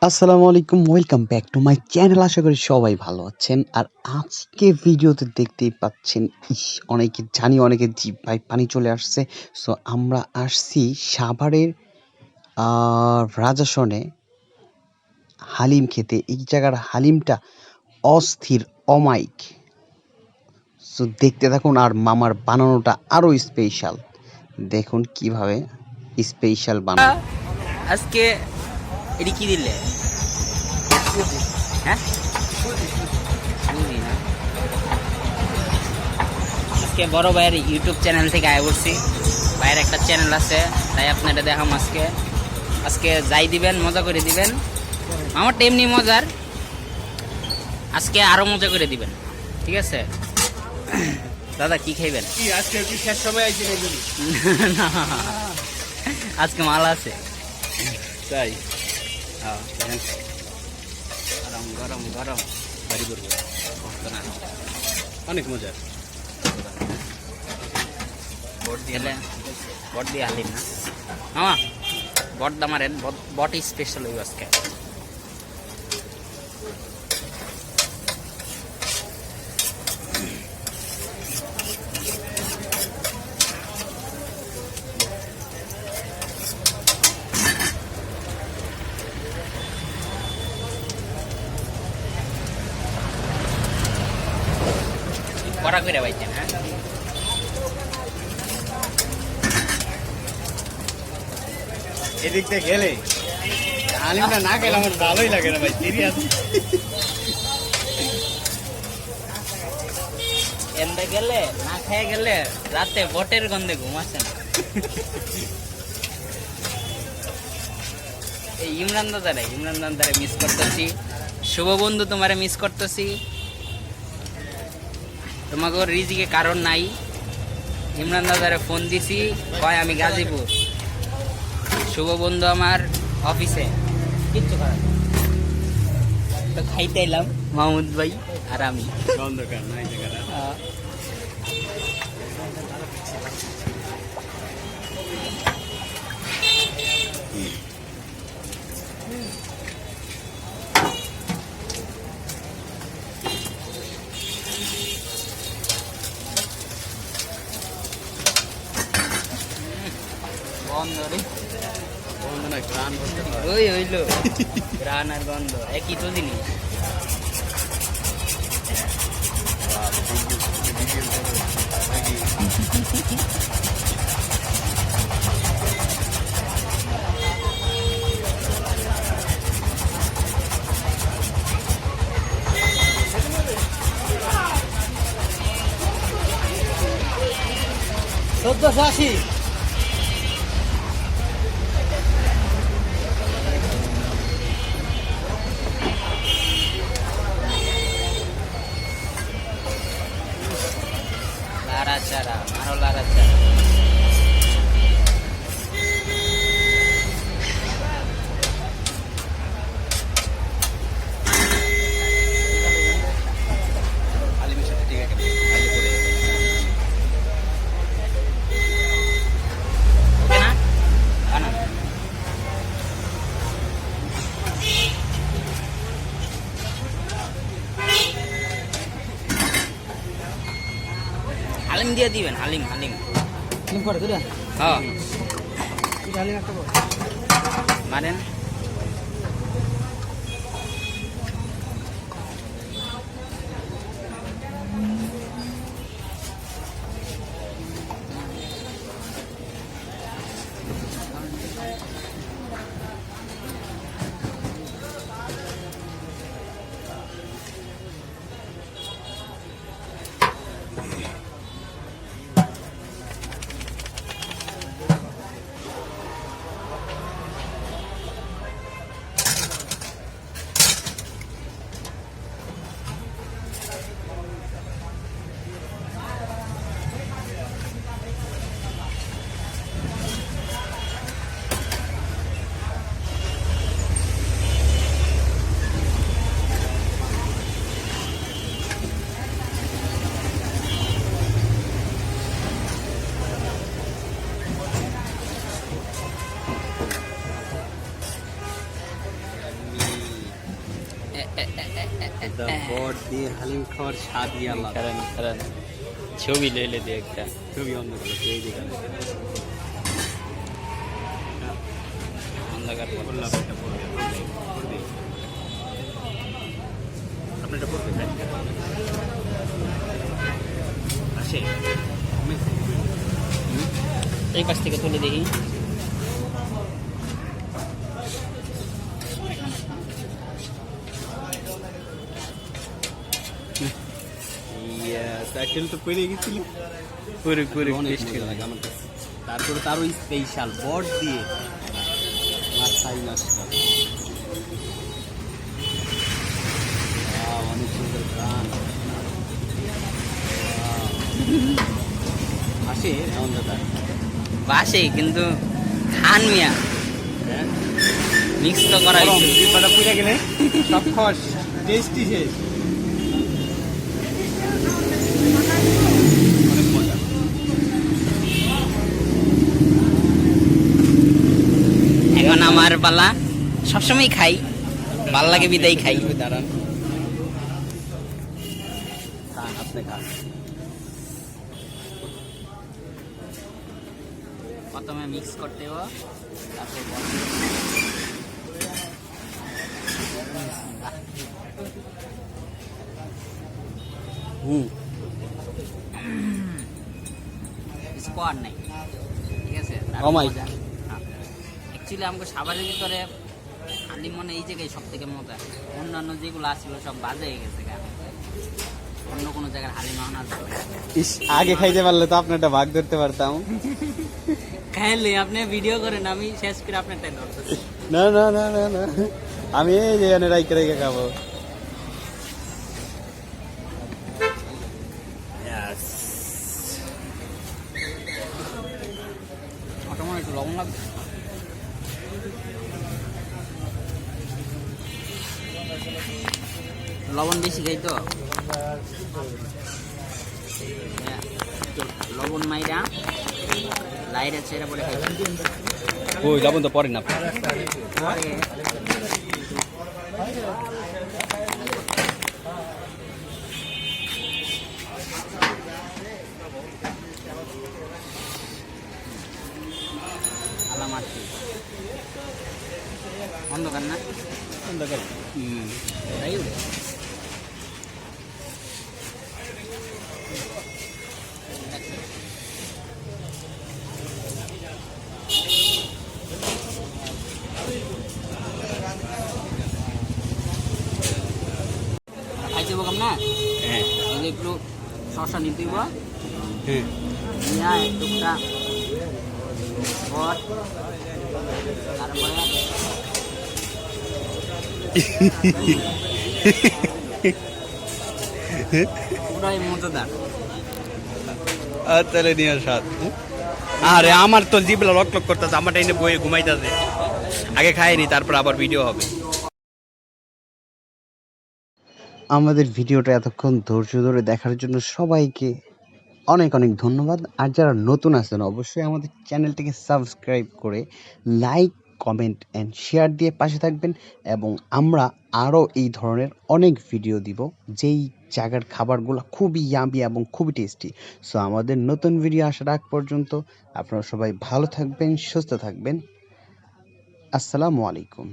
আসসালামু আলাইকুম, welcome back to my channel. আশা করি সবাই ভালো আছেন। আর আজকে ভিডিওতে দেখতেই পাচ্ছেন, অনেকের জিহ্বায় পানি চলে আসছে। সো আমরা আসছি সাভারের রাজাসনে হালিম খেতে। এই জায়গার হালিমটা অস্থির, অমাইক। সো দেখতে থাকুন, আর মামার বানানোটা আরো স্পেশাল। দেখুন কিভাবে স্পেশাল বানায়। আজকে এটি কি দিলে? হ্যাঁ, বুঝি না। আজকে বড় ভাইয়ের ইউটিউব চ্যানেল থেকে আয় করছি। ভাইয়ের একটা চ্যানেল আছে, তাই আপনারা দেখাম। আজকে যাই দিবেন, মজা করে দিবেন। আমারটা এমনি মজার, আজকে আরো মজা করে দিবেন, ঠিক আছে? দাদা কি খাইবেন? আজকে কি শেষ সময় আইছি না, আজকে মাল আছে তাই। গরম গরম গরম বাড়ি করবো না। অনেক মজা। বট দিয়ে হালিম না মামা, বট দামারেন, বট স্পেশাল হইব আজকে। কড়া করে পাইছেন? হ্যাঁ, এদিক থেকে গেলে হালিমটা না খেলে আমার ভালোই লাগে না ভাই, সিরিয়াস। এনতে গেলে না খেয়ে গেলে রাতে বটের গন্ধে ঘুমাচ্ছে না। এই ইমরান দাদারে মিস করতেছি। শুভ বন্ধু, তোমারে মিস করতেছি। তোমাকে রিজিকে কারণ নাই। ইমরান দাদারে ফোন দিছি, কয় আমি গাজীপুর। শুভ বন্ধু আমার অফিসে, কিচ্ছু খারাপ তো খাইতে এলাম মাহমুদ ভাই আর আমি। অন্ধকার নাই জায়গাটা। গন্ধ রে, বন্ধ না, গান করতে হয়। ওই হইলো গ্রান আর গন্ধ একই তো জিনিস। চোদ্দশো আশি। লাড়াচাড়া মারো, লাড়াচাড়া। হালিমের সাথে ঠিক আছে, খাইলে পরে ওকে না বানান। হালিম দিয়ে দিবেন, হালিম হালিম পরে দুটা হ্যাঁ হালিম একটা মারেন। বট দিয়ে হালিম খাওয়ার স্বাদই আলাদা। কারণ কারণ ছবি লইলে দিয়ে একটা ছবি অন্ধ করে এই যেখানে অন্ধকার পথ। বললাম একটা পড়বে আপনার এটা পড়বে আসে এই পাশ থেকে তুলে দেখি। সাইকেল তো পড়ে গেছিল পুরো পুরো অনেক টেস্টি মজা লাগে আমার কাছে। তারপরে তারও স্পেশাল বট দিয়ে মাথায় নষ্ট অনেক সুন্দর গান আসে অন্ধকার বাসে কিন্তু খান মিয়া হ্যাঁ মিক্স তো করা হয়েছে। জিব্বাটা পুড়ে গেলে সব খাওয়ার টেস্টি শেষ অনেক মজা এখন আমার পালা, সবসময় খাই, ভাল লাগে বিদায় খাই। দাঁড়ান খান আপনি খান প্রথমে মিক্স করতে হবে, তারপর স্কোয়ার নাই, ঠিক আছে। Oh my অ্যাকচুয়ালি আমাকে সাভারের ভিতরে হালিম মানে এই জায়গায় সব থেকে মজা। অন্যান্য যেগুলো আছিল সব বাজে হয়ে গেছে, অন্য কোনো জায়গার হালিম আনার ইস আগে খাইতে পারলে তো আপনারটা ভাগ ধরতে পারতাম খাইলে আপনি ভিডিও করেন, আমি শেষ করে আপনার টাইম ধরতেছি। না না না না না আমি এই যেখানে রাইকে রাইকে খাবো অটোমেটিক একটু লবণ লাগবে। লবণ বেশি খাই তো, লবণ মাইরা লাইরে ছেড়ে পরে খাই। ওই যাবো তো পরে না আলা মারছি অন্ধকার না, অন্ধকার তাই খাইতে বললাম না। হ্যাঁ এই যে একটু শসা নিতে দিব, হ্যাঁ নিয়ে একটুটা বট, তারপরে পুরাই মজাদার। আর তাহলে নিয়ে সাত আরে আমার তো জিবলা লক লক করতেছে, আমার টাইমে বইয়ে ঘুমাইতেছে। আগে খাইনি তারপর আবার ভিডিও হবে। আমাদের ভিডিওটা এতক্ষণ ধৈর্য ধরে দেখার জন্য সবাইকে অনেক অনেক ধন্যবাদ। আর যারা নতুন আছেন অবশ্যই আমাদের চ্যানেলটিকে সাবস্ক্রাইব করে লাইক কমেন্ট অ্যান্ড শেয়ার দিয়ে পাশে থাকবেন, এবং আমরা আরও এই ধরনের অনেক ভিডিও দিব যেই জায়গার খাবারগুলো খুবই ইয়ামি এবং খুবই টেস্টি। সো আমাদের নতুন ভিডিও আসার আগ পর্যন্ত আপনারা সবাই ভালো থাকবেন, সুস্থ থাকবেন। আসসালামু আলাইকুম।